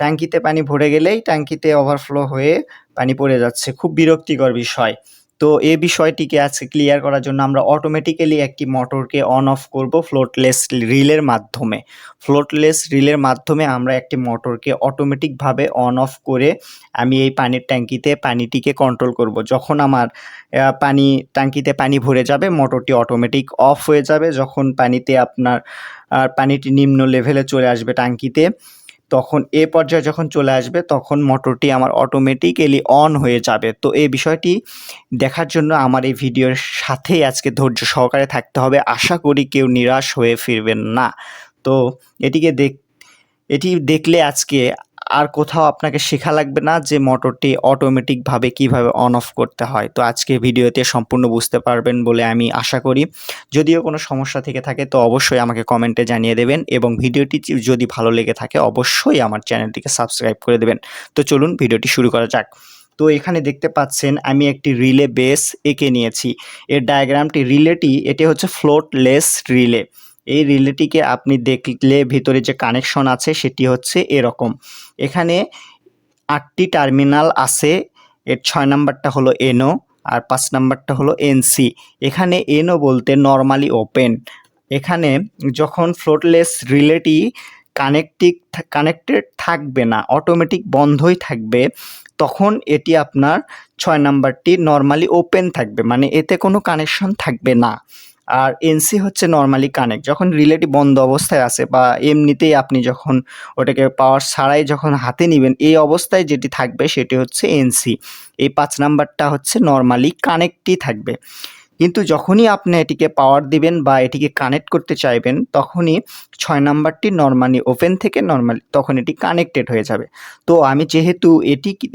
ট্যাঙ্কিতে পানি ভরে গেলেই ট্যাঙ্কিতে ওভারফ্লো হয়ে পানি পড়ে যাচ্ছে, খুব বিরক্তিকর বিষয়। তো এই বিষয়টিকে আজকে ক্লিয়ার করার জন্য আমরা অটোমেটিক্যালি একটি মোটরকে অন অফ করব ফ্লোটলেস রিলের মাধ্যমে। ফ্লোটলেস রিলের মাধ্যমে আমরা একটি মোটরকে অটোমেটিকভাবে অন অফ করে আমি এই পানির ট্যাঙ্কিতে পানিটিকে কন্ট্রোল করব। যখন আমার ট্যাঙ্কিতে পানি ভরে যাবে, মোটরটি অটোমেটিক অফ হয়ে যাবে। যখন পানিটি নিম্ন লেভেলে চলে আসবে ট্যাঙ্কিতে, তখন এ পর্যায়ে যখন চলে আসবে তখন মোটরটি আমার অটোমেটিক্যালি অন হয়ে যাবে। তো এই বিষয়টি দেখার জন্য আমার এই ভিডিওর সাথেই আজকে ধৈর্য সহকারে থাকতে হবে। আশা করি কেউ নিরাশ হয়ে ফিরবেন না। তো এটি দেখলে আজকে আর কোথাও আপনাকে শেখা লাগবে না যে মোটরটি অটোমেটিকভাবে কিভাবে অন অফ করতে হয়। তো আজকে ভিডিওতে সম্পূর্ণ বুঝতে পারবেন বলে আমি আশা করি। যদিও কোনো সমস্যা থেকে থাকে তো অবশ্যই আমাকে কমেন্টে জানিয়ে দেবেন, এবং ভিডিওটি যদি ভালো লেগে থাকে অবশ্যই আমার চ্যানেলটিকে সাবস্ক্রাইব করে দেবেন। তো চলুন ভিডিওটি শুরু করা যাক। তো এখানে দেখতে পাচ্ছেন আমি একটি রিলে বেস এঁকে নিয়েছি। এর ডায়াগ্রামটি এটি হচ্ছে ফ্লোটলেস রিলে। এই রিলেটিকে আপনি দেখলে ভিতরে যে কানেকশন আছে সেটি হচ্ছে এরকম। এখানে 8টি টার্মিনাল আছে। এর 6 নাম্বারটা হলো NO আর 5 নাম্বারটা হলো NC। এখানে NO বলতে নরমালি ওপেন। এখানে যখন ফ্লোটলেস রিলেটি কানেক্টেড থাকবে না, অটোমেটিক বন্ধই থাকবে, তখন এটি আপনার 6 নাম্বারটি নরমালি ওপেন থাকবে, মানে এতে কোনো কানেকশন থাকবে না। আর NC হচ্ছে নরমালি কানেক্ট। যখন রিলেটি বন্ধ অবস্থায় আছে বা এমনিতেই আপনি যখন ওটাকে পাওয়ার ছাড়াই যখন হাতে নিবেন, এই অবস্থায় যেটি থাকবে সেটি হচ্ছে NC। এই 5 নাম্বারটা হচ্ছে নরমালি কানেক্টই থাকবে। কিন্তু যখনই আপনি এটিকে পাওয়ার দিবেন বা এটিকে কানেক্ট করতে চাইবেন, তখনই 6 নাম্বারটি নরমালি ওপেন থেকে তখন এটি কানেক্টেড হয়ে যাবে। তো আমি যেহেতু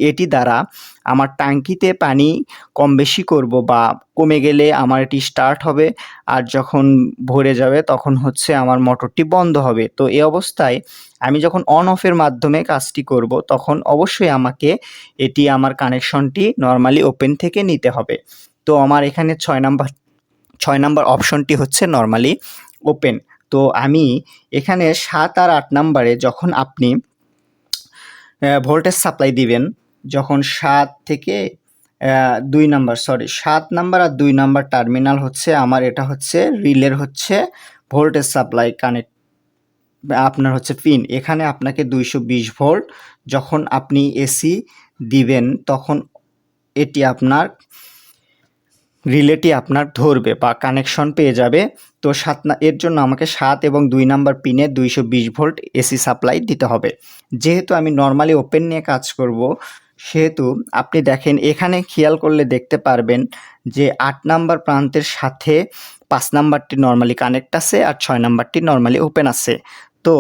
এটি দ্বারা আমার ট্যাঙ্কিতে পানি কম বেশি করব বা কমে গেলে আমার এটি স্টার্ট হবে, আর যখন ভরে যাবে তখন হচ্ছে আমার মোটরটি বন্ধ হবে। তো এই অবস্থায় আমি যখন অন অফের মাধ্যমে কাজটি করব, তখন অবশ্যই আমাকে আমার কানেকশনটি নরমালি ওপেন থেকে নিতে হবে। তো আমার এখানে 6 নাম্বার অপশনটি হচ্ছে নরমালি ওপেন। তো আমি এখানে 7 আর 8 নাম্বারে যখন আপনি ভোল্টেজ সাপ্লাই দিবেন, যখন 7 থেকে 2 নাম্বার 7 নাম্বার আর 2 নাম্বার টার্মিনাল হচ্ছে আমার, এটা হচ্ছে রিলের হচ্ছে ভোল্টেজ সাপ্লাই কানেক্ট আপনার হচ্ছে পিন। এখানে আপনাকে 220 ভোল্ট যখন আপনি এসি দিবেন তখন এটি আপনার রিলেটি আপনার ধরবে বা কানেকশন পেয়ে যাবে। তো এর জন্য আমাকে 7 এবং 2 নাম্বার পিনে 220 ভোল্ট এসি সাপ্লাই দিতে হবে। যেহেতু আমি নরমালি ওপেন নিয়ে কাজ করব, সেহেতু আপনি দেখেন এখানে খেয়াল করলে দেখতে পারবেন যে 8 নাম্বার প্রান্তের সাথে 5 নাম্বারটি নরমালি কানেক্ট আছে আর 6 নাম্বারটি নরমালি ওপেন আছে। তো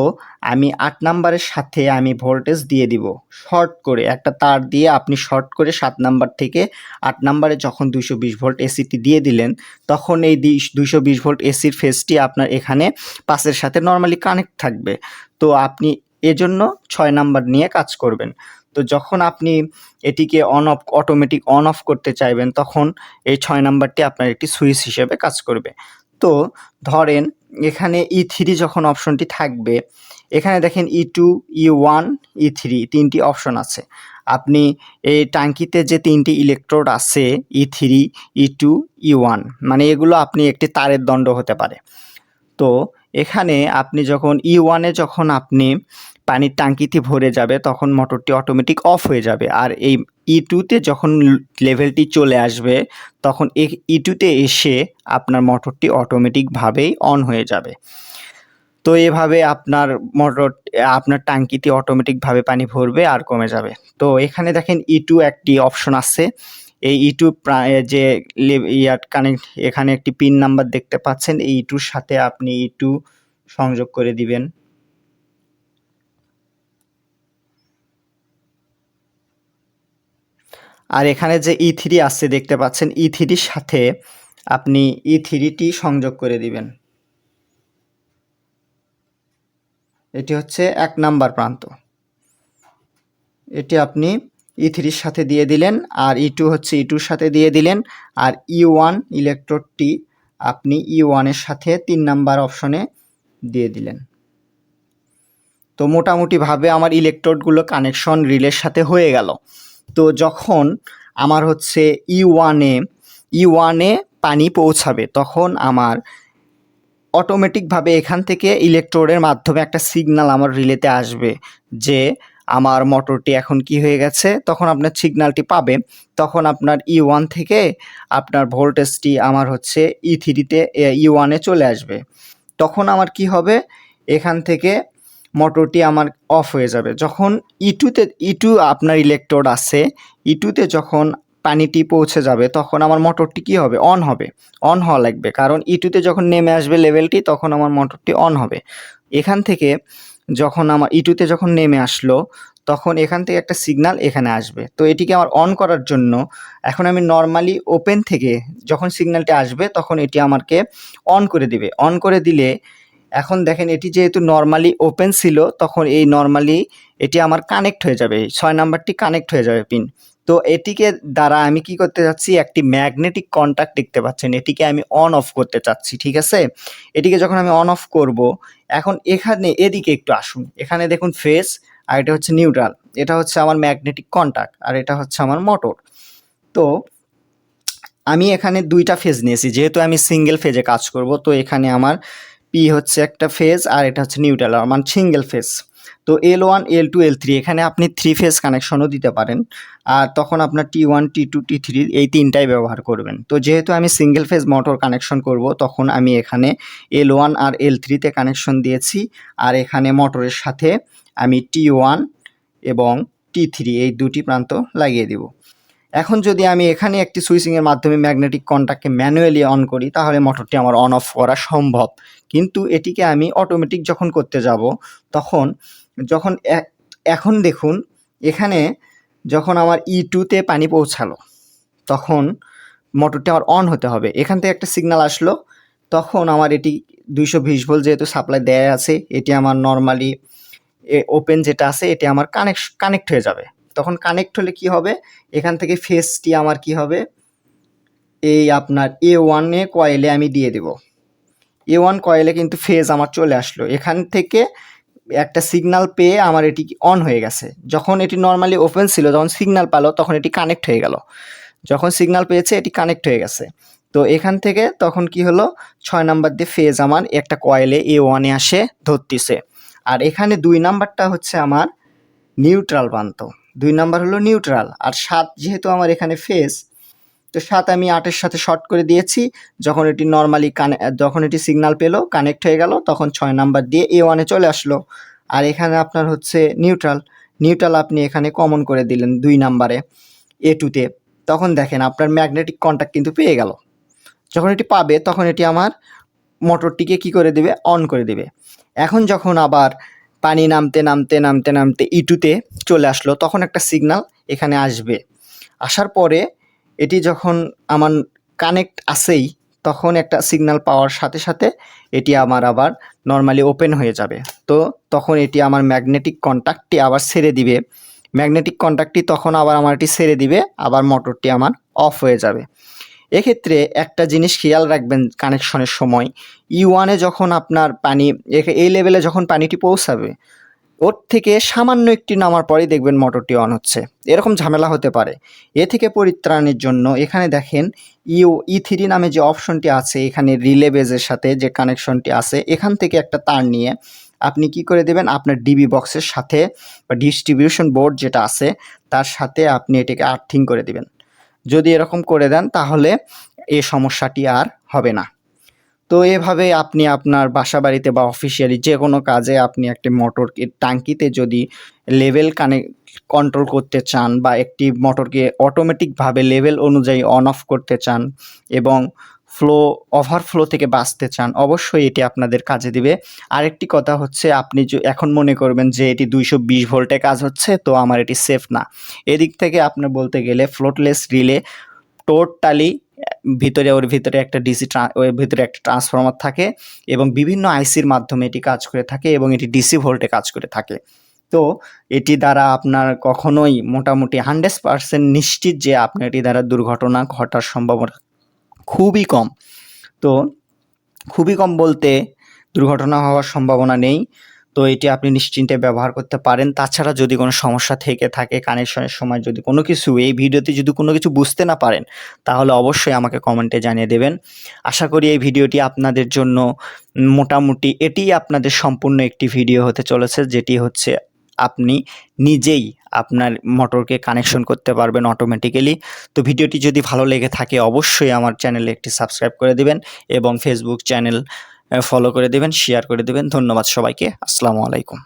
আমি 8 নাম্বারের সাথে আমি ভোল্টেজ দিয়ে দিব শর্ট করে, একটা তার দিয়ে আপনি শর্ট করে 7 নাম্বার থেকে 8 নাম্বারে যখন 220 ভোল্ট এসিটি দিয়ে দিলেন, তখন এই 220 ভোল্ট এসির ফেজটি আপনার এখানে 5-এর সাথে নরমালি কানেক্ট থাকবে। তো আপনি এজন্য 6 নাম্বার নিয়ে কাজ করবেন। তো যখন আপনি এটিকে অটোমেটিক অন অফ করতে চাইবেন, তখন এই 6 নাম্বারটি আপনার একটি সুইচ হিসেবে কাজ করবে। তো ধরেন এখানে E3 যখন অপশনটি থাকবে, এখানে দেখেন E2, E1, E3 তিনটি অপশন আছে। আপনি এই ট্যাঙ্কিতে যে 3টি ইলেকট্রোড আছে E3, E2, E1, মানে এগুলো আপনি একটি তারের দণ্ড হতে পারে। তো এখানে আপনি যখন E1-এ যখন আপনি পানির ট্যাঙ্কিটি ভরে যাবে তখন মোটরটি অটোমেটিক অফ হয়ে যাবে, আর এই E2-তে যখন লেভেলটি চলে আসবে তখন E2-তে এসে আপনার মোটরটি অটোমেটিকভাবেই অন হয়ে যাবে। তো এভাবে আপনার ট্যাঙ্কিতে অটোমেটিকভাবে পানি ভরবে আর কমে যাবে। তো এখানে দেখেন E2 একটি অপশন আছে। এই E2 যে এখানে একটি পিন নাম্বার দেখতে পাচ্ছেন, এই E2-র সাথে আপনি E2 সংযোগ করে দিবেন। আর এখানে যে E3 আছে দেখতে পাচ্ছেন, E3-র সাথে আপনি E3টি সংযোগ করে দিবেন। এটি হচ্ছে 1 নাম্বার প্রান্ত। এটি আপনি E3-র সাথে দিয়ে দিলেন, আর E2 হচ্ছে E2-র সাথে দিয়ে দিলেন, আর E1 ইলেকট্রোডটি আপনি E1-এর সাথে 3 নাম্বার অপশনে দিয়ে দিলেন। তো মোটামুটিভাবে আমার ইলেকট্রোডগুলো কানেকশন রিলের সাথে হয়ে গেল। তো যখন আমার হচ্ছে ই ওয়ানে পানি পৌঁছাবে, তখন আমার অটোমেটিকভাবে এখান থেকে ইলেকট্রোডের মাধ্যমে একটা সিগন্যাল আমার রিলেতে আসবে যে আমার মোটরটি এখন কি হয়ে গেছে। তখন আপনার সিগন্যালটি পাবে, তখন আপনার ই1 থেকে আপনার ভোল্টেজটি আমার হচ্ছে ই3তে ই1-এ চলে আসবে। তখন আমার কি হবে, এখান থেকে মোটরটি আমার অফ হয়ে যাবে। যখন ই2 আপনার ইলেকট্রোড আছে, ই2তে যখন পানিটি পৌঁছে যাবে, তখন আমার মোটরটি কি হবে, অন হবে। অন হওয়া লাগবে, কারণ ই2তে যখন নেমে আসবে লেভেলটি, তখন আমার মোটরটি অন হবে। এখান থেকে যখন আমার ই2তে যখন নেমে আসলো, তখন এখান থেকে একটা সিগন্যাল এখানে আসবে। তো এটিকে আমার অন করার জন্য এখন আমি নর্মালি ওপেন থেকে যখন সিগন্যালটি আসবে, তখন এটি আমাকে অন করে দিবে। অন করে দিলে এখন দেখেন, এটি যেহেতু নর্মালি ওপেন ছিল, তখন এই নর্মালি এটি আমার কানেক্ট হয়ে যাবে, 6 নাম্বারটি কানেক্ট হয়ে যাবে পিন। তো এটিকে দ্বারা আমি কি করতে চাচ্ছি, একটি ম্যাগনেটিক কন্ট্যাক্ট দেখতে পাচ্ছেন, এটিকে আমি অন অফ করতে চাচ্ছি, ঠিক আছে। এটিকে যখন আমি অন অফ করব, এখন এখানে এদিকে একটু আসুন, এখানে দেখুন ফেজ, আর এটা হচ্ছে নিউট্রাল, এটা হচ্ছে আমার ম্যাগনেটিক কন্ট্যাক্ট, আর এটা হচ্ছে আমার মোটর। তো আমি এখানে 2টা ফেজ নিয়েছি, যেহেতু আমি সিঙ্গেল ফেজে কাজ করব। তো এখানে আমার পি হচ্ছে একটা ফেজ, আর এটা হচ্ছে নিউট্রাল, মানে সিঙ্গেল ফেজ। তো L1 L2 L3 এখানে আপনি 3 ফেজ কানেকশনও দিতে পারেন, আর তখন আপনার T1 T2 T3 এই 3টাই ব্যবহার করবেন। তো যেহেতু আমি সিঙ্গেল ফেজ মোটর কানেকশন করব, তখন আমি এখানে L1 আর L3-তে কানেকশন দিয়েছি, আর এখানে মোটরের সাথে আমি T1 এবং T3 এই দুটি প্রান্ত লাগিয়ে দিব। এখন যদি আমি এখানে একটি সুইচিংয়ের মাধ্যমে ম্যাগনেটিক কন্ট্যাক্টকে ম্যানুয়ালি অন করি, তাহলে মোটরটি আমার অন অফ করা সম্ভব। কিন্তু এটিকে আমি অটোমেটিক যখন করতে যাব, তখন যখন এখন দেখুন, এখানে যখন আমার ই2-তে পানি পৌঁছালো, তখন মোটরটি আমার অন হতে হবে। এখান থেকে একটা সিগন্যাল আসলো, তখন আমার এটি 220 ভোল্ট যেহেতু সাপ্লাই দেয়া আছে, এটি আমার নর্মালি ওপেন যেটা আছে, এটি আমার কানেক্ট হয়ে যাবে। তখন কানেক্ট হলে কি হবে, এখান থেকে ফেজটি আমার কি হবে, এই আপনার A1 কয়েলে আমি দিয়ে দেব। A1 কয়েলে কিন্তু ফেজ আমার চলে আসলো। এখান থেকে একটা সিগন্যাল পেয়ে আমার এটি অন হয়ে গেছে। যখন এটি নর্মালি ওপেন ছিল, যখন সিগন্যাল পেলো, তখন এটি কানেক্ট হয়ে গেল। যখন সিগন্যাল পেয়েছে, এটি কানেক্ট হয়ে গেছে। তো এখান থেকে তখন কি হলো, 6 নাম্বার দিয়ে ফেজ আমার একটা কয়েলে A1-এ আসে ধরতিছে। আর এখানে 2 নাম্বারটা হচ্ছে আমার নিউট্রাল প্রান্ত। 2 নাম্বার হলো নিউট্রাল, আর 7 যেহেতু আমার এখানে ফেজ, তো 7 আমি 8-এর সাথে শর্ট করে দিয়েছি। যখন এটি নর্মালি যখন এটি সিগন্যাল পেলো, কানেক্ট হয়ে গেল, তখন 6 নাম্বার দিয়ে A1-এ চলে আসলো। আর এখানে আপনার হচ্ছে নিউট্রাল আপনি এখানে কমন করে দিলেন 2 নাম্বারে A2-তে। তখন দেখেন আপনার ম্যাগনেটিক কন্ট্যাক্ট কিন্তু পেয়ে গেল। যখন এটি পাবে, তখন এটি আমার মোটরটিকে কি করে দেবে, অন করে দেবে। এখন যখন আবার পানি নামতে নামতে নামতে নামতে ই2-তে চলে আসলো, তখন একটা সিগন্যাল এখানে আসবে। আসার পরে এটি যখন আমার কানেক্ট আসেই, তখন একটা সিগন্যাল পাওয়ার সাথে সাথে এটি আমার আবার নর্মালি ওপেন হয়ে যাবে। তো তখন এটি আমার ম্যাগনেটিক কন্ট্যাক্টটি আবার ছেড়ে দিবে। ম্যাগনেটিক কন্ট্যাক্টটি তখন আবার আমার এটি ছেড়ে দিবে, আবার মোটরটি আমার অফ হয়ে যাবে। এক্ষেত্রে একটা জিনিস খেয়াল রাখবেন কানেকশনের সময়, ই1-এ যখন আপনার পানি এই লেভেলে যখন পানিটি পৌঁছাবে, ওর থেকে সামান্য একটি নামার পরেই দেখবেন মোটরটি অন হচ্ছে। এরকম ঝামেলা হতে পারে। এ থেকে পরিত্রাণের জন্য এখানে দেখেন ই3 নামে যে অপশনটি আছে, এখানে রিলে বেজের সাথে যে কানেকশনটি আছে, এখান থেকে একটা তার নিয়ে আপনি কি করে দেবেন, আপনার ডিবি বক্সের সাথে বা ডিস্ট্রিবিউশন বোর্ড যেটা আছে, তার সাথে আপনি এটাকে আর্থিং করে দিবেন। যদি এরকম করে দেন, তাহলে এই সমস্যাটি আর হবে না। তো এভাবে আপনি আপনার বাসাবাড়িতে বা অফিসিয়ালি যে কোনো কাজে আপনি একটি মোটরকে টাঙ্কিতে যদি লেভেল কন্ট্রোল করতে চান, বা একটি মোটরকে অটোমেটিকভাবে লেভেল অনুযায়ী অন অফ করতে চান, এবং ওভারফ্লো থেকে বাঁচতে চান, অবশ্যই এটি আপনাদের কাজে দিবে। আরেকটি কথা হচ্ছে, আপনি এখন মনে করবেন যে এটি 220 ভোল্টে কাজ হচ্ছে, তো আমার এটি সেফ না। এদিক থেকে আপনার বলতে গেলে ফ্লোটলেস রিলে টোটালি ওর ভিতরে একটা ওর ভিতরে একটা ট্রান্সফরমার থাকে, এবং বিভিন্ন আইসির মাধ্যমে এটি কাজ করে থাকে, এবং এটি ডিসি ভোল্টে কাজ করে থাকে। তো এটি দ্বারা আপনার কখনোই মোটামুটি 100% নিশ্চিত যে আপনার এটি দ্বারা দুর্ঘটনা ঘটার সম্ভাবনা খুবই কম। তো খুবই কম বলতে দুর্ঘটনা হওয়ার সম্ভাবনা নেই। তো এটি আপনি নিশ্চিন্তে ব্যবহার করতে পারেন। তাছাড়া যদি কোনো সমস্যা থেকে থাকে কানেকশনের সময়, যদি কোনো কিছু এই ভিডিওতে যদি কোনো কিছু বুঝতে না পারেন, তাহলে অবশ্যই আমাকে কমেন্টে জানিয়ে দেবেন। আশা করি এই ভিডিওটি আপনাদের জন্য মোটামুটি এটিই আপনাদের সম্পূর্ণ একটি ভিডিও হতে চলেছে, যেটি হচ্ছে আপনি নিজেই আপনার মোটরকে কানেকশন করতে পারবেন অটোমেটিক্যালি। তো ভিডিওটি যদি ভালো লেগে থাকে অবশ্যই আমার চ্যানেলে একটি সাবস্ক্রাইব করে দিবেন এবং ফেসবুক চ্যানেল ফলো করে দেবেন, শেয়ার করে দেবেন। ধন্যবাদ সবাইকে। আসসালামু আলাইকুম।